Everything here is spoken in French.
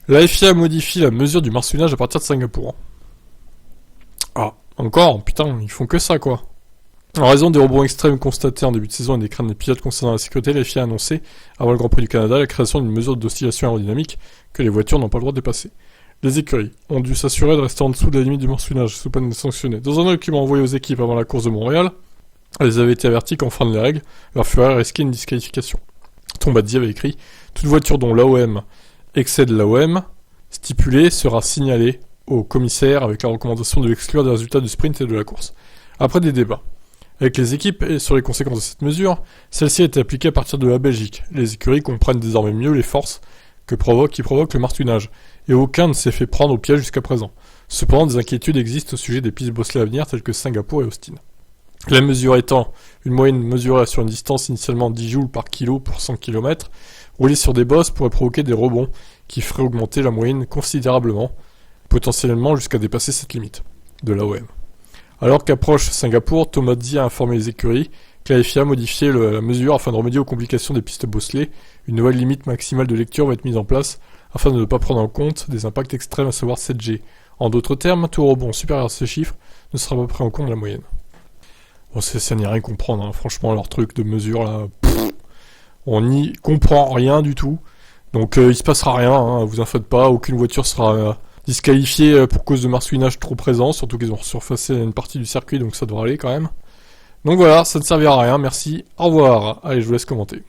La FIA modifie la mesure du marsouinage à partir de Singapour. Ah, encore, putain, ils font que ça quoi. En raison des rebonds extrêmes constatés en début de saison et des craintes des pilotes concernant la sécurité, la FIA a annoncé, avant le Grand Prix du Canada, la création d'une mesure d'oscillation aérodynamique que les voitures n'ont pas le droit de dépasser. Les écuries ont dû s'assurer de rester en dessous de la limite du marsouinage, sous peine de sanctionner. Dans un document envoyé aux équipes avant la course de Montréal, elles avaient été averties qu'enfreindre les règles leur ferait risquer une disqualification. Tombazzi avait écrit « Toute voiture dont l'AOM excède l'AOM stipulée sera signalée au commissaire avec la recommandation de l'exclure des résultats du sprint et de la course. » Après des débats avec les équipes et sur les conséquences de cette mesure, celle-ci a été appliquée à partir de la Belgique. Les écuries comprennent désormais mieux les forces qui provoquent le marsouinage, et aucun ne s'est fait prendre au piège jusqu'à présent. Cependant, des inquiétudes existent au sujet des pistes bosselées à venir telles que Singapour et Austin. La mesure étant une moyenne mesurée sur une distance initialement 10 joules par kilo pour 100 km, rouler sur des bosses pourrait provoquer des rebonds qui feraient augmenter la moyenne considérablement, potentiellement jusqu'à dépasser cette limite de l'AOM. Alors qu'approche Singapour, Tommazzi a informé les écuries que la FIA a modifié la mesure afin de remédier aux complications des pistes bosselées. Une nouvelle limite maximale de lecture va être mise en place afin de ne pas prendre en compte des impacts extrêmes, à savoir 7G. En d'autres termes, tout rebond supérieur à ce chiffre ne sera pas pris en compte de la moyenne. Bon, ça n'y a rien à comprendre, hein. Franchement, leur truc de mesure là, on n'y comprend rien du tout. Donc il se passera rien, hein, vous en faites pas, aucune voiture sera disqualifiée pour cause de marsouinage trop présent, surtout qu'ils ont surfacé une partie du circuit, donc ça devrait aller quand même. Donc voilà, ça ne servira à rien, merci, au revoir. Allez, je vous laisse commenter.